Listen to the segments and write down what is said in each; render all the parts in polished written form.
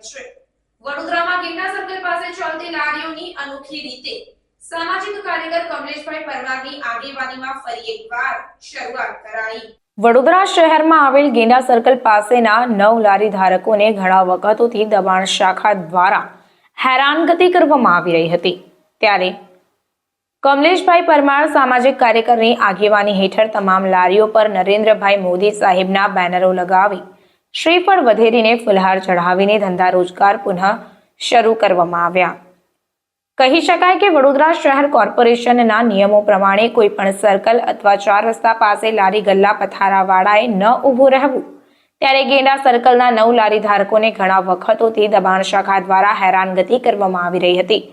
છે। વડોદરામાં ગેંડા સર્કલ પાસે ચાલતી લારીઓની અનોખી રીતે સામાજિક કાર્યકર કમલેશભાઈ પરમારની આગેવાનીમાં ફરી એકવાર શરૂઆત કરાઈ। વડોદરા શહેરમાં આવેલ ગેંડા સર્કલ પાસેના 9 લારી ધારકોને ઘણા વખતોથી દબાણ શાખા દ્વારા હેરાનગતિ કરવામાં આવી રહી હતી, ત્યારે કમલેશભાઈ પરમાર સામાજિક કાર્યકરની આગેવાની હેઠળ તમામ લારીઓ પર નરેન્દ્રભાઈ મોદી સાહેબના બેનરો લગાવી શ્રીફળ વધેરીને ફુલહાર ચઢાવીને ધંધા રોજગાર પુનઃ શરૂ કરવામાં આવ્યા। કહી શકાય કે વડોદરા શહેર કોર્પોરેશનના નિયમો પ્રમાણે કોઈ પણ સર્કલ અથવા 4 રસ્તા પાસે લારી ગલ્લા પથારાવાળાએ ન ઊભું રહેવું, ત્યારે ગેંડા સર્કલના 9 લારી ધારકોને ઘણા વખતોથી દબાણ શાખા દ્વારા હેરાનગતિ કરવામાં આવી રહી હતી।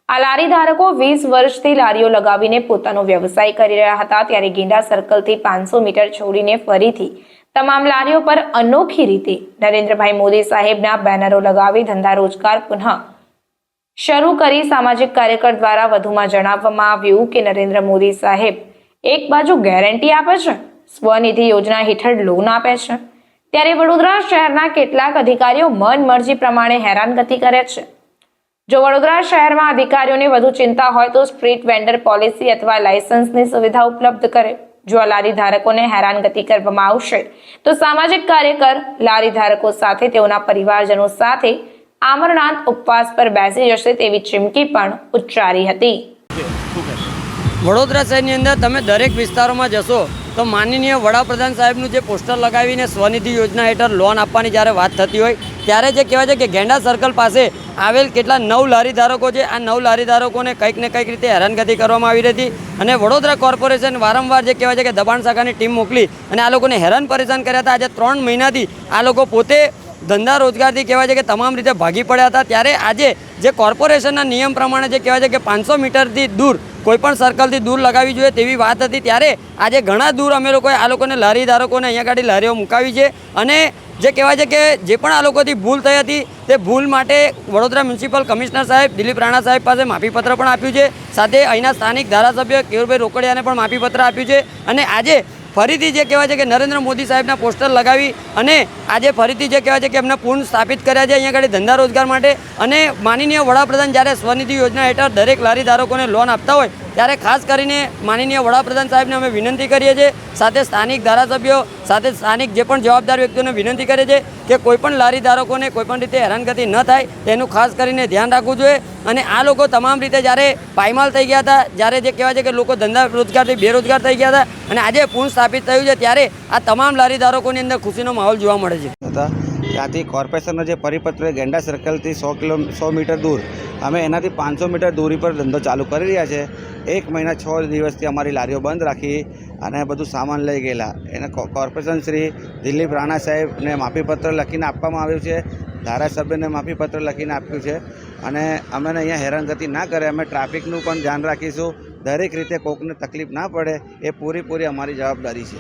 આ લારી ધારકો 20 વર્ષથી લારીઓ લગાવીને પોતાનો વ્યવસાય કરી રહ્યા હતા, ત્યારે ગેંડા સર્કલથી 500 મીટર છોડીને ફરીથી તમામ લારીઓ પર અનોખી રીતે નરેન્દ્રભાઈ મોદી સાહેબના બેનરો લગાવી ધંધા રોજગાર પુનઃ શરૂ કરી સામાજિક કાર્યકર દ્વારા વધુમાં જણાવવામાં આવ્યું કે નરેન્દ્ર મોદી સાહેબ એક બાજુ ગેરંટી આપે છે, સ્વનિધિ યોજના હેઠળ લોન આપે છે, ત્યારે વડોદરા શહેરના કેટલાક અધિકારીઓ મનમરજી પ્રમાણે હેરાનગતિ કરે છે। જો વડોદરા શહેરમાં અધિકારીઓને વધુ ચિંતા હોય તો સ્ટ્રીટ વેન્ડર પોલિસી અથવા લાયસન્સની સુવિધા ઉપલબ્ધ કરે। જો આ લારી ધારકોને હેરાનગતિ કરવામાં આવશે તો સામાજિક કાર્યકર લારી ધારકો સાથે તેઓના પરિવારજનો સાથે આમરણાંત ઉપવાસ પર બેસી જશે તેવી ચીમકી પણ ઉચ્ચારી હતી। વડોદરા શહેરની અંદર તમે દરેક વિસ્તારોમાં જશો તો માનનીય વડાપ્રધાન સાહેબનું જે પોસ્ટર લગાવીને સ્વનિધિ યોજના હેઠળ લોન આપવાની જ્યારે વાત થતી હોય ત્યારે જે કહેવાય છે કે ગેંડા સર્કલ પાસે આવેલ કેટલા 9 લારી ધારકો છે, આ 9 લારી ધારકોને કંઈક ને કંઈક રીતે હેરાનગતિ કરવામાં આવી રહી હતી અને વડોદરા કોર્પોરેશન વારંવાર જે કહેવાય છે કે દબાણ શાખાની ટીમ મોકલી અને આ લોકોને હેરાન પરેશાન કર્યા હતા। આજે 3 મહિનાથી આ લોકો પોતે ધંધા રોજગારથી કહેવાય છે કે તમામ રીતે ભાગી પડ્યા હતા, ત્યારે આજે જે કોર્પોરેશનના નિયમ પ્રમાણે જે કહેવાય છે કે 500 મીટરથી દૂર કોઈપણ સર્કલથી દૂર લગાવી જોઈએ તેવી વાત હતી, ત્યારે આજે ઘણા દૂર અમે લોકોએ આ લોકોને લારી ધારકોને અહીંયા ગાડી લારીઓ મુકાવી છે અને જે કહેવાય છે કે જે પણ આ લોકોથી ભૂલ થઈ હતી તે ભૂલ માટે વડોદરા મ્યુનિસિપલ કમિશનર સાહેબ દિલીપ રાણા સાહેબ પાસે માફીપત્ર પણ આપ્યું છે, સાથે અહીંના સ્થાનિક ધારાસભ્ય કેયુરભાઈ રોકડિયાને પણ માફીપત્ર આપ્યું છે અને આજે ફરીથી જે કહેવાય છે કે નરેન્દ્ર મોદી સાહેબના પોસ્ટર લગાવી અને આજે ફરીથી જે કહેવાય છે કે એમને પૂર્ણ સ્થાપિત કર્યા છે અહીંયા આગળ ધંધા રોજગાર માટે। અને માનનીય વડાપ્રધાન જ્યારે સ્વનિધિ યોજના હેઠળ દરેક લારી ધારકોને લોન આપતા હોય ત્યારે ખાસ કરીને માનનીય વડાપ્રધાન સાહેબને અમે વિનંતી કરીએ છીએ, સાથે સ્થાનિક ધારાસભ્યો સાથે સ્થાનિક જે પણ જવાબદાર વ્યક્તિઓને વિનંતી કરીએ છીએ કે કોઈપણ લારી ધારકોને કોઈપણ રીતે હેરાનગતિ ન થાય તેનું ખાસ કરીને ધ્યાન રાખવું જોઈએ। અને આ લોકો તમામ રીતે જ્યારે પાયમાલ થઈ ગયા હતા, જ્યારે જે કહેવાય છે કે લોકો ધંધા રોજગારથી બેરોજગાર થઈ ગયા હતા અને આજે પૂર્ણ સ્થાપિત થયું છે, ત્યારે આ તમામ લારી ધારકોની અંદર ખુશીનો માહોલ જોવા મળે છે। ત્યાંથી કોર્પોરેશનનો જે પરિપત્ર ગેંડા સર્કલથી 100 મીટર દૂર અમે એનાથી 500 મીટર દૂરી પર ધંધો ચાલુ કરી રહ્યા છે। 1 મહિના 6 દિવસથી અમારી લારીઓ બંધ રાખી અને બધું સામાન લઈ ગયેલા એને કોર્પોરેશન શ્રી દિલીપ રાણા સાહેબને માફીપત્ર લખીને આપવામાં આવ્યું છે, ધારાસભ્યને માફીપત્ર લખીને આપ્યું છે અને અમને અહીંયા હેરાનગતિ ના કરે, અમે ટ્રાફિકનું પણ ધ્યાન રાખીશું, દરેક રીતે કોકને તકલીફ ના પડે એ પૂરી અમારી જવાબદારી છે।